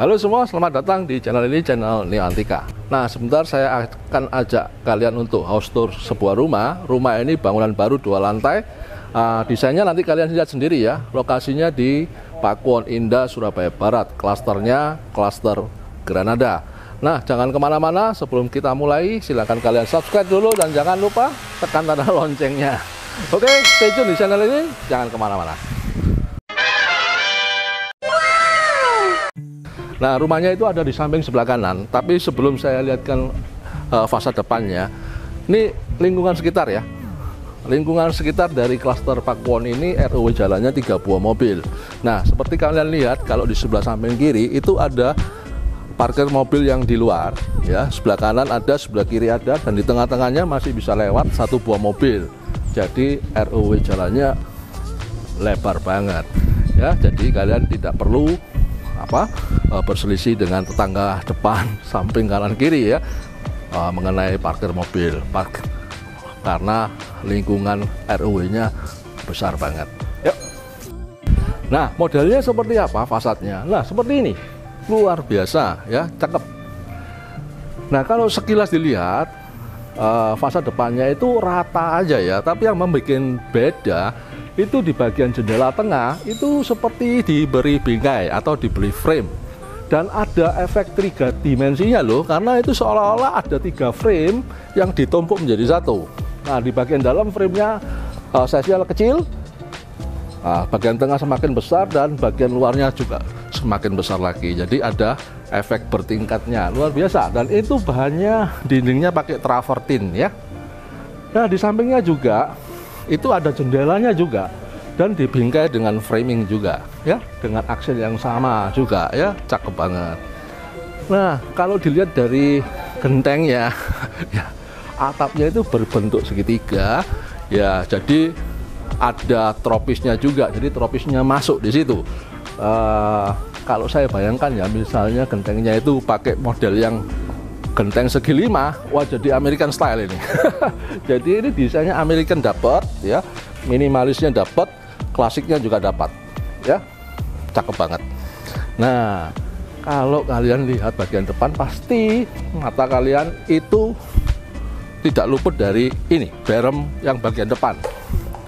Halo semua, selamat datang di channel ini, channel Neo Antika. Nah, sebentar saya akan ajak kalian untuk house tour sebuah rumah. Rumah ini bangunan baru 2 lantai. Desainnya nanti kalian lihat sendiri ya. Lokasinya di Pakuwon Indah, Surabaya Barat. Klasternya klaster Granada. Nah, jangan kemana-mana. Sebelum kita mulai, silahkan kalian subscribe dulu dan jangan lupa tekan tanda loncengnya. Oke, stay tune di channel ini, jangan kemana-mana. Nah, rumahnya itu ada di samping sebelah kanan. Tapi sebelum saya lihatkan fasad depannya, ini lingkungan sekitar ya. Lingkungan sekitar dari klaster Pakuwon ini ROW jalannya 3 buah mobil. Nah, seperti kalian lihat, kalau di sebelah samping kiri itu ada parkir mobil yang di luar ya. Sebelah kanan ada, sebelah kiri ada, dan di tengah-tengahnya masih bisa lewat 1 buah mobil. Jadi ROW jalannya lebar banget ya. Jadi kalian tidak perlu berselisih dengan tetangga depan, samping, kanan, kiri ya, mengenai parkir mobil, karena lingkungan ROW-nya besar banget. Yuk. Nah, modelnya seperti apa fasadnya? Nah, seperti ini, luar biasa ya, cakep. Nah, kalau sekilas dilihat, fasad depannya itu rata aja ya, tapi yang membuat beda itu di bagian jendela tengah itu seperti diberi bingkai atau diberi frame, dan ada efek 3 dimensinya loh, karena itu seolah-olah ada 3 frame yang ditumpuk menjadi satu. Nah, di bagian dalam framenya size-nya kecil, bagian tengah semakin besar, dan bagian luarnya juga semakin besar lagi. Jadi ada efek bertingkatnya, luar biasa. Dan itu bahannya, dindingnya pakai travertin ya. Nah, di sampingnya juga itu ada jendelanya juga, dan dibingkai dengan framing juga ya, dengan aksen yang sama juga ya, cakep banget. Nah, kalau dilihat dari gentengnya ya, atapnya itu berbentuk segitiga ya, jadi ada tropisnya juga, jadi tropisnya masuk di situ. Kalau saya bayangkan ya, misalnya gentengnya itu pakai model yang genteng segi 5, wah jadi American style ini. Jadi ini desainnya American dapat ya, minimalisnya dapat, klasiknya juga dapat ya, cakep banget. Nah, kalau kalian lihat bagian depan, pasti mata kalian itu tidak luput dari ini, berem yang bagian depan.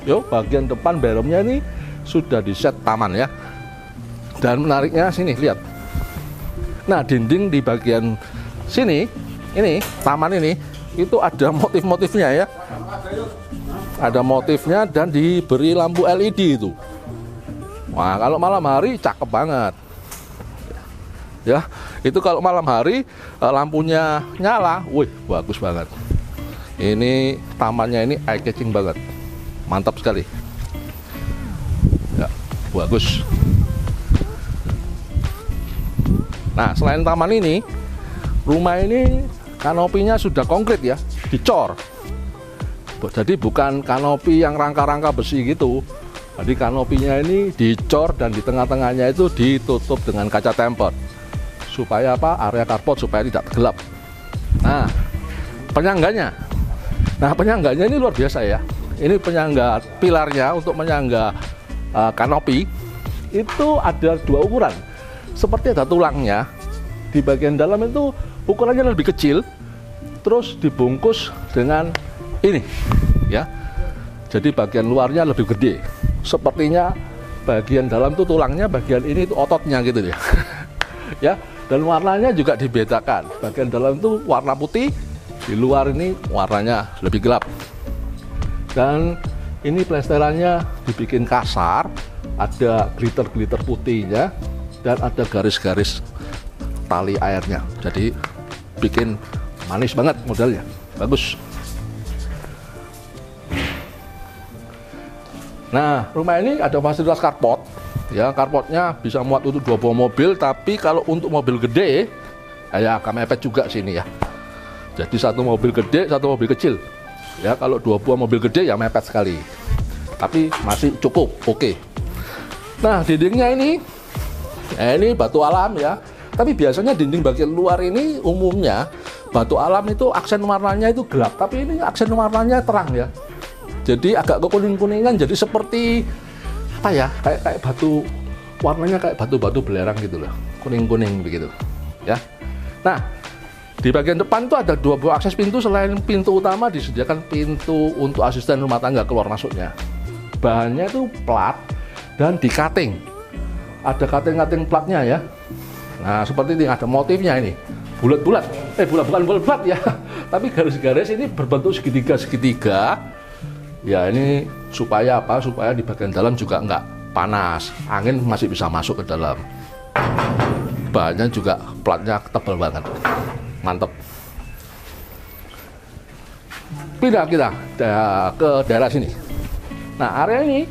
Yo, bagian depan beremnya ini sudah di set taman ya. Dan menariknya sini, lihat. Nah, dinding di bagian sini, ini taman ini itu ada motif-motifnya ya, ada motifnya, dan diberi lampu LED itu. Wah, kalau malam hari cakep banget ya. Itu kalau malam hari lampunya nyala, wih, bagus banget. Ini tamannya ini eye catching banget, mantap sekali ya, bagus. Nah, selain taman ini, rumah ini kanopinya sudah konkret ya, dicor. Jadi bukan kanopi yang rangka-rangka besi gitu. Jadi kanopinya ini dicor, dan di tengah-tengahnya itu ditutup dengan kaca tempered. supaya apa? Area carport supaya tidak gelap. Nah, penyangganya. Nah, penyangganya ini luar biasa ya. Ini penyangga pilarnya untuk menyangga kanopi itu ada 2 ukuran. Seperti ada tulangnya. Di bagian dalam itu ukurannya lebih kecil, terus dibungkus dengan ini, ya. Jadi bagian luarnya lebih gede. Sepertinya bagian dalam tuh tulangnya, bagian ini itu ototnya gitu ya. Ya, dan warnanya juga dibedakan. Bagian dalam itu warna putih, di luar ini warnanya lebih gelap. Dan ini plesterannya dibikin kasar, ada glitter-glitter putihnya dan ada garis-garis tali airnya. Jadi bikin manis banget modelnya. Bagus. Nah, rumah ini ada fasilitas carport. Ya, carportnya bisa muat untuk 2 buah mobil, tapi kalau untuk mobil gede, ya agak mepet juga sini ya. Jadi 1 mobil gede, 1 mobil kecil. Ya, kalau 2 buah mobil gede ya mepet sekali. Tapi masih cukup, oke. Nah, dindingnya ini batu alam ya. Tapi biasanya dinding bagian luar ini umumnya batu alam itu aksen warnanya itu gelap, tapi ini aksen warnanya terang ya. Jadi agak kekuning-kuningan, jadi seperti apa ya, kayak batu, warnanya kayak batu-batu belerang gitu loh, kuning-kuning begitu ya. Nah, di bagian depan itu ada 2 buah akses pintu. Selain pintu utama disediakan pintu untuk asisten rumah tangga keluar masuknya. Bahannya itu plat dan di cutting, ada cutting platnya ya. Nah, seperti ini, ada motifnya ini, bulat-bulat, bukan bulat-bulat ya, tapi garis-garis ini berbentuk segitiga. Ya, ini supaya apa? Supaya di bagian dalam juga nggak panas, angin masih bisa masuk ke dalam. Bahannya juga platnya tebal banget, mantep. Pindah kita ke daerah sini. Nah, area ini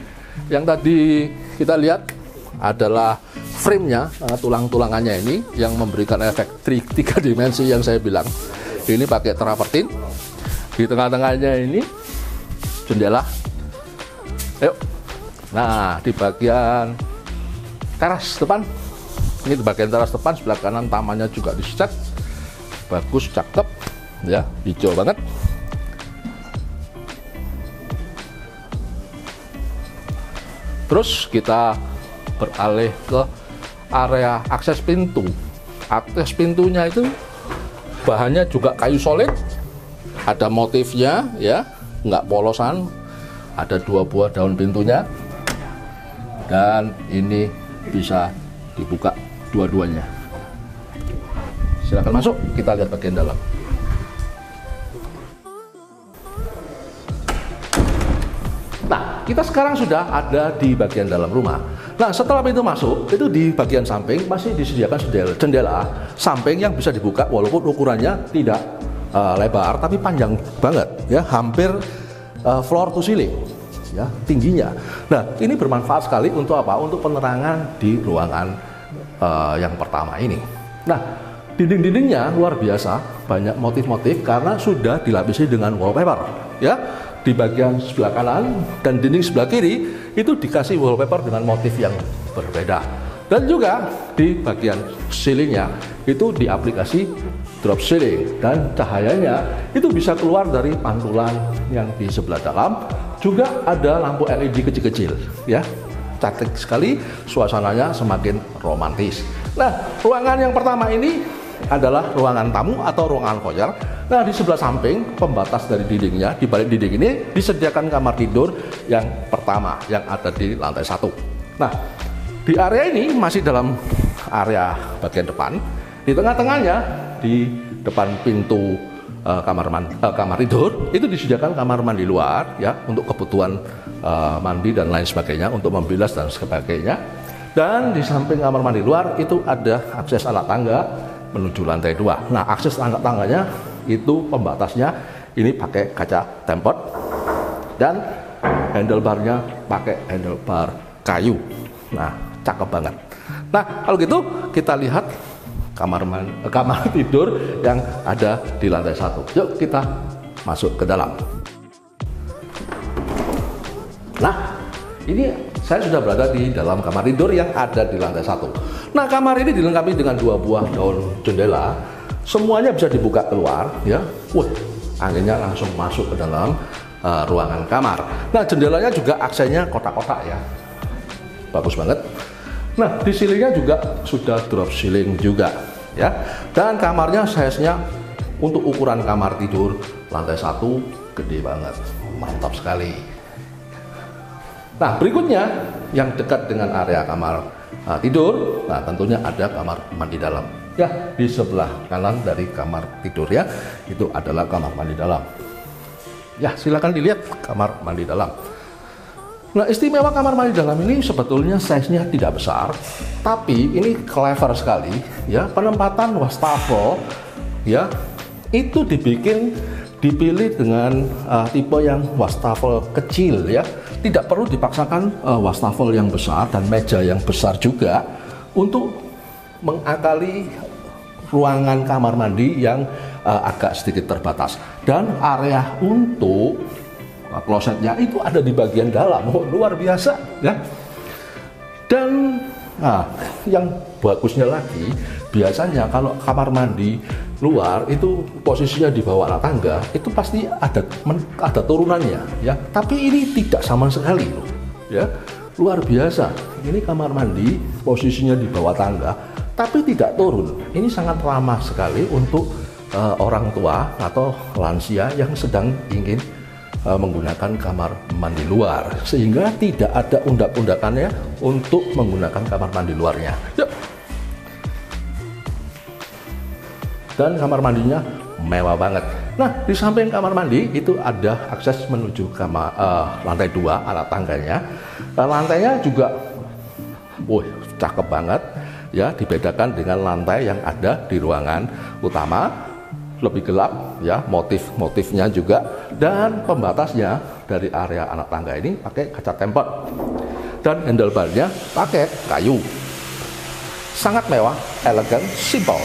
yang tadi kita lihat adalah frame-nya, tulang-tulangannya ini yang memberikan efek 3 dimensi yang saya bilang. Ini pakai travertin. Di tengah-tengahnya ini jendela. Yuk. Nah, di bagian teras depan, ini di bagian teras depan sebelah kanan tamannya juga dicat. Bagus, cakep ya, hijau banget. Terus kita beralih ke area akses pintu. Akses pintunya itu bahannya juga kayu solid, ada motifnya ya, nggak polosan, ada 2 buah daun pintunya, dan ini bisa dibuka dua-duanya. Silakan masuk, kita lihat bagian dalam. Nah, kita sekarang sudah ada di bagian dalam rumah. Nah, setelah pintu masuk, itu di bagian samping masih disediakan jendela samping yang bisa dibuka walaupun ukurannya tidak lebar, tapi panjang banget ya, hampir floor to ceiling ya, tingginya. Nah, ini bermanfaat sekali untuk apa? Untuk penerangan di ruangan yang pertama ini. Nah, dinding-dindingnya luar biasa, banyak motif-motif karena sudah dilapisi dengan wallpaper ya. Di bagian sebelah kanan dan dinding sebelah kiri itu dikasih wallpaper dengan motif yang berbeda. Dan juga di bagian ceilingnya itu diaplikasi drop ceiling, dan cahayanya itu bisa keluar dari pantulan yang di sebelah dalam. Juga ada lampu LED kecil-kecil ya, cantik sekali, suasananya semakin romantis. Nah, ruangan yang pertama ini adalah ruangan tamu atau ruangan foyer. Nah, di sebelah samping pembatas dari dindingnya, di balik dinding ini disediakan kamar tidur yang pertama yang ada di lantai 1. Nah, di area ini masih dalam area bagian depan. Di tengah-tengahnya, di depan pintu kamar tidur itu disediakan kamar mandi luar ya, untuk kebutuhan mandi dan lain sebagainya, untuk membilas dan sebagainya. Dan di samping kamar mandi luar itu ada akses alat tangga menuju lantai 2. Nah, akses tangganya itu pembatasnya ini pakai kaca tempered dan handlebarnya pakai handlebar kayu. Nah, cakep banget. Nah, kalau gitu kita lihat kamar tidur yang ada di lantai 1. Yuk kita masuk ke dalam. Nah, ini saya sudah berada di dalam kamar tidur yang ada di lantai 1. Nah, kamar ini dilengkapi dengan 2 buah daun jendela. Semuanya bisa dibuka keluar, ya. Wah, anginnya langsung masuk ke dalam ruangan kamar. Nah, jendelanya juga aksennya kotak-kotak ya. Bagus banget. Nah, di ceilingnya juga sudah drop ceiling juga, ya. Dan kamarnya size-nya untuk ukuran kamar tidur lantai 1 gede banget. Mantap sekali. Nah, berikutnya yang dekat dengan area kamar tidur, nah tentunya ada kamar mandi dalam. Ya, di sebelah kanan dari kamar tidur ya, itu adalah kamar mandi dalam. Ya, silakan dilihat kamar mandi dalam. Nah, istimewa kamar mandi dalam ini sebetulnya size-nya tidak besar, tapi ini clever sekali ya. Penempatan wastafel ya, itu dipilih dengan tipe yang wastafel kecil ya. Tidak perlu dipaksakan wastafel yang besar dan meja yang besar juga untuk mengakali ruangan kamar mandi yang agak sedikit terbatas. Dan area untuk klosetnya itu ada di bagian dalam. Oh, luar biasa ya. Dan yang bagusnya lagi, biasanya kalau kamar mandi luar itu posisinya di bawah anak tangga, itu pasti ada turunannya ya. Tapi ini tidak sama sekali loh ya. Luar biasa. Ini kamar mandi posisinya di bawah tangga tapi tidak turun. Ini sangat ramah sekali untuk orang tua atau lansia yang sedang ingin menggunakan kamar mandi luar, sehingga tidak ada undak-undakannya untuk menggunakan kamar mandi luarnya. Yuk. Dan kamar mandinya mewah banget. Nah, di samping kamar mandi itu ada akses menuju kamar lantai 2 arah tangganya. Lantainya juga cakep banget ya, dibedakan dengan lantai yang ada di ruangan utama. Lebih gelap ya, motif-motifnya juga, dan pembatasnya dari area anak tangga ini pakai kaca tempered, dan handlebarnya pakai kayu. Sangat mewah, elegan, simple.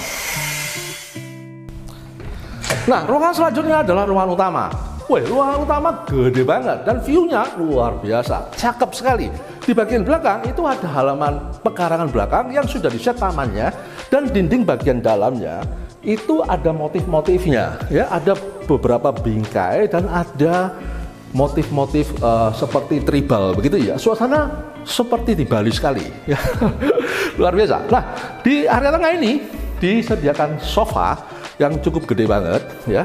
Nah, ruangan selanjutnya adalah ruangan utama. Ruangan utama gede banget dan view-nya luar biasa, cakep sekali. Di bagian belakang itu ada halaman pekarangan belakang yang sudah di-set tamannya, dan dinding bagian dalamnya itu ada motif-motifnya ya, ada beberapa bingkai dan ada motif-motif seperti tribal begitu ya. Suasana seperti di Bali sekali ya. Luar biasa. Nah, di area tengah ini disediakan sofa yang cukup gede banget ya.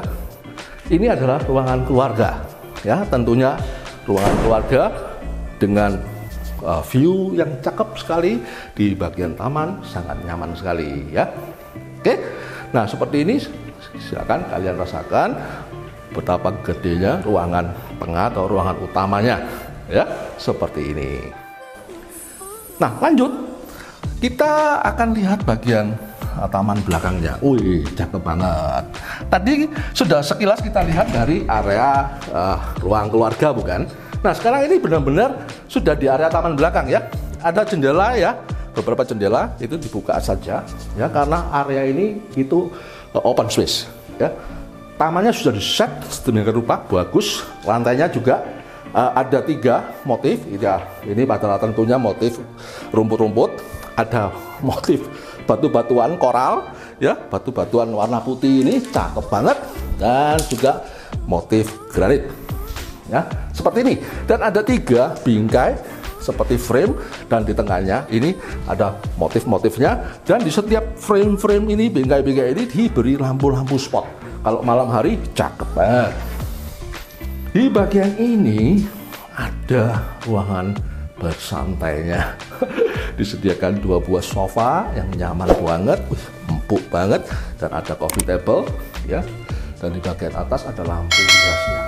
Ini adalah ruangan keluarga ya, tentunya ruangan keluarga dengan view yang cakep sekali di bagian taman, sangat nyaman sekali ya. Oke. Nah, seperti ini, silakan kalian rasakan betapa gedenya ruangan tengah atau ruangan utamanya ya, seperti ini. Nah, lanjut kita akan lihat bagian taman belakangnya. Wih, cakep banget. Tadi sudah sekilas kita lihat dari area ruang keluarga, bukan? Nah, sekarang ini benar-benar sudah di area taman belakang ya. Ada jendela ya, beberapa jendela itu dibuka saja ya, karena area ini itu open space ya. Tamannya sudah di-set sedemikian rupa, bagus. Lantainya juga ada 3 motif ya. Ini pada tentunya motif rumput-rumput, ada motif batu-batuan koral ya, batu-batuan warna putih ini cakep banget, dan juga motif granit ya, seperti ini. Dan ada 3 bingkai seperti frame, dan di tengahnya ini ada motif-motifnya, dan di setiap frame-frame ini, bingkai-bingkai ini diberi lampu-lampu spot. Kalau malam hari cakep banget. Di bagian ini ada ruangan bersantainya. Disediakan 2 buah sofa yang nyaman banget, empuk banget, dan ada coffee table ya. Dan di bagian atas ada lampu hiasnya.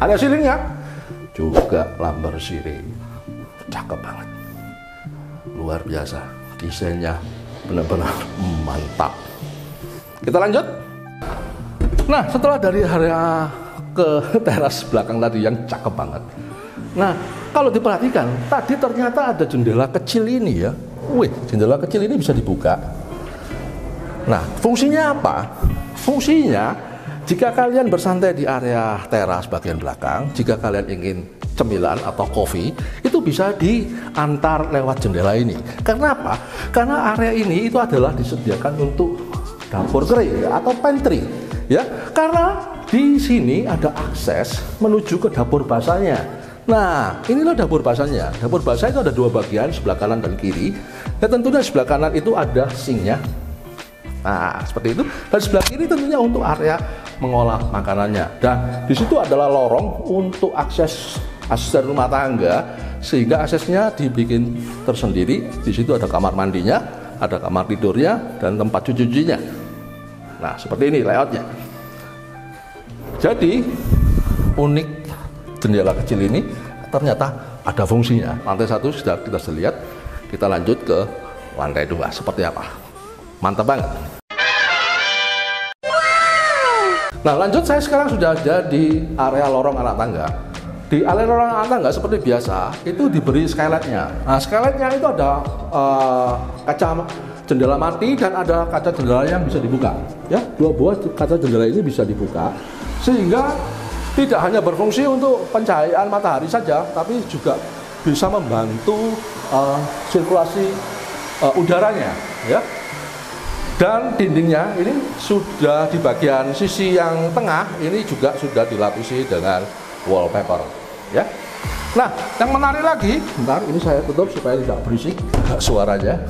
Ada ceilingnya juga lamber siring, cakep banget, luar biasa, desainnya benar-benar mantap. Kita lanjut. Nah, setelah dari area ke teras belakang tadi yang cakep banget, nah kalau diperhatikan tadi ternyata ada jendela kecil ini ya. Jendela kecil ini bisa dibuka. Nah, fungsinya apa? Fungsinya, jika kalian bersantai di area teras bagian belakang, jika kalian ingin cemilan atau kopi, itu bisa diantar lewat jendela ini. Karena apa? Karena area ini itu adalah disediakan untuk dapur kering atau pantry, ya. Karena di sini ada akses menuju ke dapur basahnya. Nah, inilah dapur basahnya. Dapur basah itu ada dua bagian, sebelah kanan dan kiri. Dan tentunya sebelah kanan itu ada sinknya. Nah, seperti itu. Dan sebelah kiri tentunya untuk area mengolah makanannya. Dan di situ adalah lorong untuk akses asisten rumah tangga, sehingga aksesnya dibikin tersendiri. Di situ ada kamar mandinya, ada kamar tidurnya, dan tempat cucinya. Nah, seperti ini layoutnya. Jadi unik jendela kecil ini ternyata ada fungsinya. Lantai 1 sudah kita lihat. Kita lanjut ke lantai 2 seperti apa. Mantap banget. Nah, lanjut, saya sekarang sudah ada di area lorong anak tangga. Di area lorong anak tangga seperti biasa itu diberi skylightnya. Nah, skylightnya itu ada kaca jendela mati dan ada kaca jendela yang bisa dibuka. Ya, dua buah kaca jendela ini bisa dibuka sehingga tidak hanya berfungsi untuk pencahayaan matahari saja, tapi juga bisa membantu sirkulasi udaranya, ya. Dan dindingnya ini sudah di bagian sisi yang tengah ini juga sudah dilapisi dengan wallpaper, ya. Nah, yang menarik lagi, bentar ini saya tutup supaya tidak berisik suaranya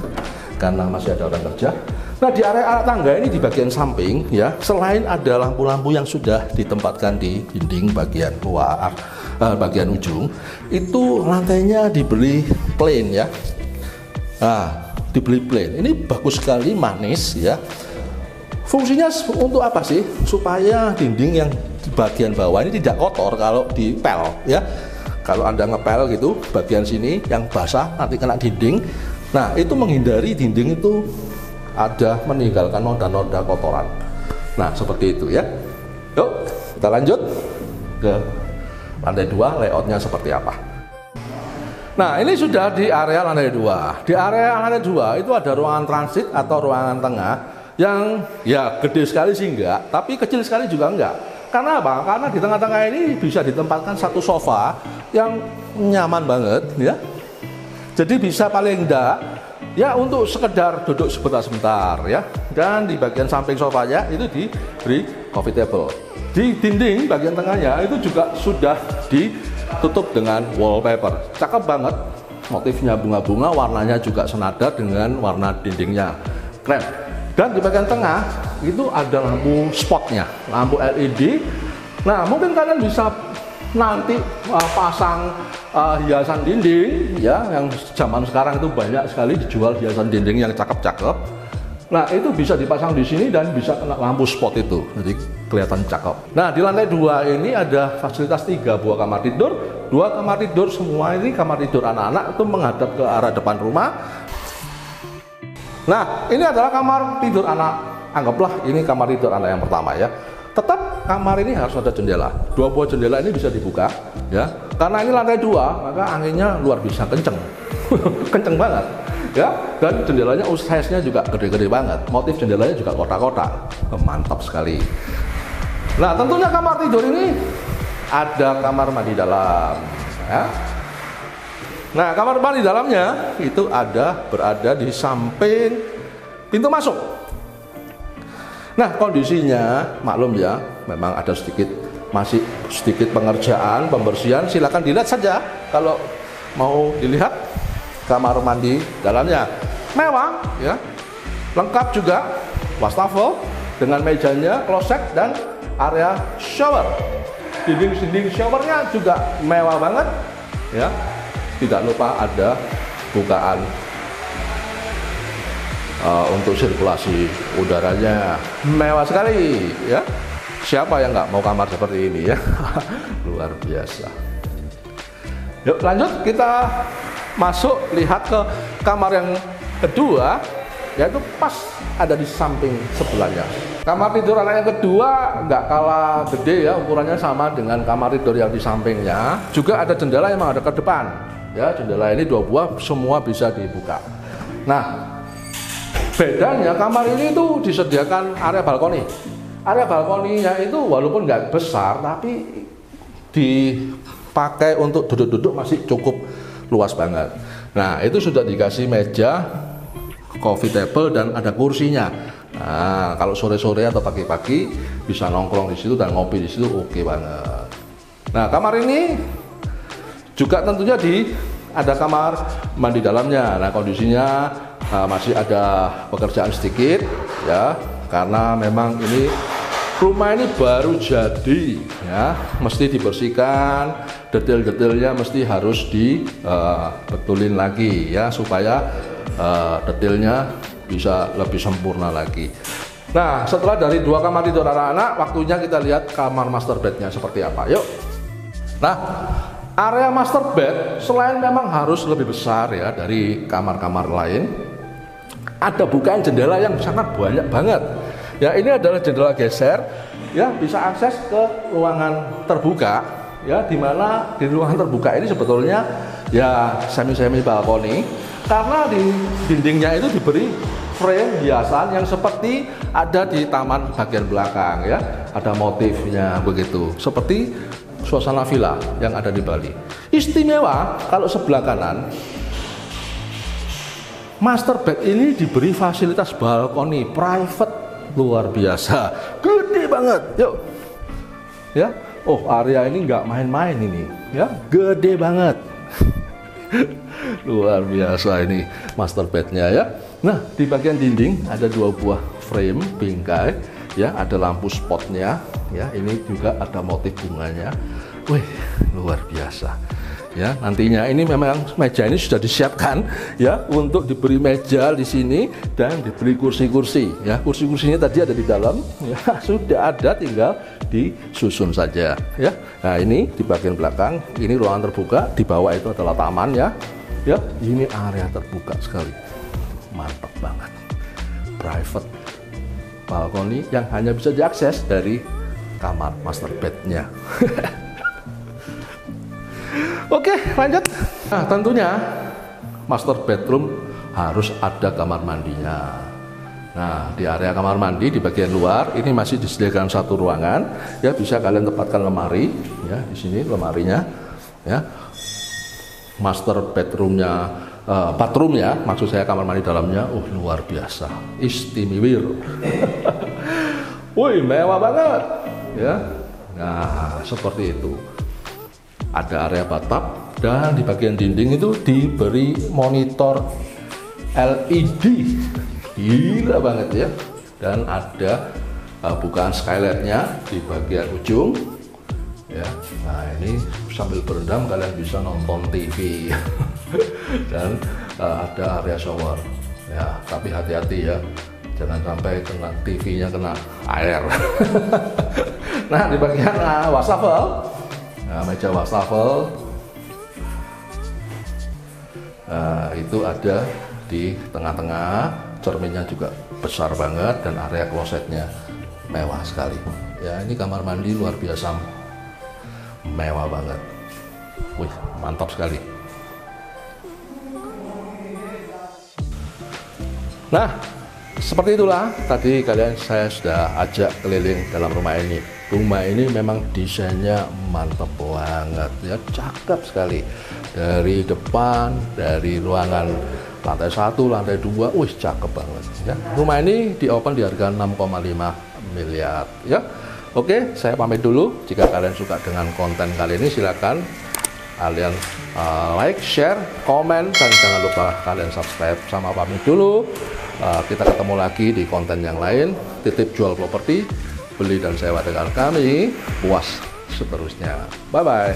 karena masih ada orang kerja. Nah, di area anak tangga ini di bagian samping, ya, selain ada lampu-lampu yang sudah ditempatkan di dinding bagian luar, bagian ujung, itu lantainya diberi plain, ya. Nah, dibeli plain. Ini bagus sekali, manis, ya. Fungsinya untuk apa sih? Supaya dinding yang di bagian bawah ini tidak kotor kalau dipel, ya. Kalau Anda ngepel gitu, bagian sini yang basah nanti kena dinding. Nah, itu menghindari dinding itu ada meninggalkan noda-noda kotoran. Nah, seperti itu, ya. Yuk, kita lanjut ke lantai 2, layoutnya seperti apa. Nah, ini sudah di area lantai 2. Di area lantai 2 itu ada ruangan transit atau ruangan tengah yang ya gede sekali sih enggak, tapi kecil sekali juga enggak. Karena apa? Karena di tengah-tengah ini bisa ditempatkan satu sofa yang nyaman banget, ya. Jadi bisa paling enggak ya untuk sekedar duduk sebentar-sebentar, ya. Dan di bagian samping sofanya itu diberi coffee table. Di dinding bagian tengahnya itu juga sudah ditutup dengan wallpaper. Cakep banget. Motifnya bunga-bunga, warnanya juga senada dengan warna dindingnya. Keren. Dan di bagian tengah itu ada lampu spotnya, lampu LED. Nah, mungkin kalian bisa nanti pasang hiasan dinding, ya, yang zaman sekarang itu banyak sekali dijual hiasan dinding yang cakep-cakep. Nah, itu bisa dipasang di sini dan bisa kena lampu spot itu, jadi kelihatan cakep. Nah, di lantai 2 ini ada fasilitas 3 buah kamar tidur, 2 kamar tidur, semua ini kamar tidur anak-anak itu menghadap ke arah depan rumah. Nah, ini adalah kamar tidur anak, anggaplah ini kamar tidur anak yang pertama, ya. Tetap kamar ini harus ada jendela, 2 buah jendela ini bisa dibuka, ya. Karena ini lantai 2, maka anginnya luar biasa kenceng, kenceng banget, ya. Dan jendelanya size-nya juga gede-gede banget, motif jendelanya juga kotak-kotak, mantap sekali. Nah, tentunya kamar tidur ini ada kamar mandi dalam, ya. Nah, kamar mandi dalamnya itu berada di samping pintu masuk. Nah, kondisinya maklum ya, memang ada masih sedikit pengerjaan, pembersihan. Silakan dilihat saja kalau mau dilihat kamar mandi dalamnya. Mewah, ya. Lengkap juga wastafel dengan mejanya, kloset dan area shower. Dinding showernya juga mewah banget, ya. Tidak lupa ada bukaan untuk sirkulasi udaranya, mewah sekali, ya. Siapa yang nggak mau kamar seperti ini, ya? Luar biasa. Yuk lanjut, kita masuk lihat ke kamar yang kedua, yaitu pas ada di samping sebelahnya. Kamar tidur anak yang kedua nggak kalah gede, ya, ukurannya sama dengan kamar tidur yang di sampingnya. Juga ada jendela yang menghadap ke depan, ya. Jendela ini 2 buah, semua bisa dibuka. Nah, bedanya kamar ini tuh disediakan area balkoni. Area balkoninya itu walaupun nggak besar, tapi dipakai untuk duduk-duduk masih cukup luas banget. Nah, itu sudah dikasih meja coffee table dan ada kursinya. Nah, kalau sore-sore atau pagi-pagi bisa nongkrong di situ dan ngopi di situ, oke banget. Nah, kamar ini juga tentunya ada kamar mandi dalamnya. Nah, kondisinya masih ada pekerjaan sedikit ya, karena memang ini rumah ini baru jadi ya, mesti dibersihkan, detail-detailnya mesti harus dibetulin lagi ya, supaya detailnya bisa lebih sempurna lagi. Nah, setelah dari 2 kamar tidur anak-anak, waktunya kita lihat kamar master bednya seperti apa. Yuk. Nah, area master bed selain memang harus lebih besar ya dari kamar-kamar lain, ada bukaan jendela yang sangat banyak banget. Ya, ini adalah jendela geser ya, bisa akses ke ruangan terbuka ya, dimana di ruangan terbuka ini sebetulnya ya semi balkoni, karena di dindingnya itu diberi frame hiasan yang seperti ada di taman bagian belakang ya, ada motifnya begitu, seperti suasana villa yang ada di Bali. Istimewa kalau sebelah kanan master bed ini diberi fasilitas balkoni private luar biasa, gede banget. Yuk ya, oh area ini nggak main-main ini ya, gede banget. Luar biasa ini master bednya ya. Nah, di bagian dinding ada 2 buah frame bingkai ya, ada lampu spotnya ya, ini juga ada motif bunganya. Wih, luar biasa ya. Nantinya ini memang meja ini sudah disiapkan ya, untuk diberi meja di sini dan diberi kursi-kursi ya. Kursi-kursinya tadi ada di dalam ya, sudah ada, tinggal disusun saja ya. Nah, ini di bagian belakang ini ruangan terbuka, di bawah itu adalah taman ya. Ya, ini area terbuka sekali, mantap banget, private balkoni yang hanya bisa diakses dari kamar master bednya. Oke, lanjut. Nah, tentunya master bedroom harus ada kamar mandinya. Nah, di area kamar mandi di bagian luar ini masih disediakan 1 ruangan ya, bisa kalian tempatkan lemari ya, di sini lemarinya ya. Master bedroomnya, bathroom ya, maksud saya kamar mandi dalamnya, luar biasa, istimewa. Wih, mewah banget ya. Nah, seperti itu. Ada area bathtub dan di bagian dinding itu diberi monitor LED, gila banget ya. Dan ada bukaan skylightnya di bagian ujung ya. Nah, ini sambil berendam kalian bisa nonton TV. Dan ada area shower ya, tapi hati-hati ya, jangan sampai kena TV-nya kena air. Nah, di bagian wastafel, nah, meja wastafel itu ada di tengah-tengah, cerminnya juga besar banget dan area klosetnya mewah sekali ya. Ini kamar mandi luar biasa, mewah banget. Wih, mantap sekali. Nah, seperti itulah tadi saya sudah ajak keliling dalam rumah ini. Rumah ini memang desainnya mantap banget ya, cakep sekali. Dari depan, dari ruangan lantai 1, lantai 2, wih cakep banget ya. Rumah ini di-open di harga 6,5 miliar ya. Oke, saya pamit dulu. Jika kalian suka dengan konten kali ini, silakan kalian like, share, komen, dan jangan lupa kalian subscribe. Sama pamit dulu. Kita ketemu lagi di konten yang lain. Titip jual properti, beli dan sewa dengan kami, puas seterusnya. Bye bye.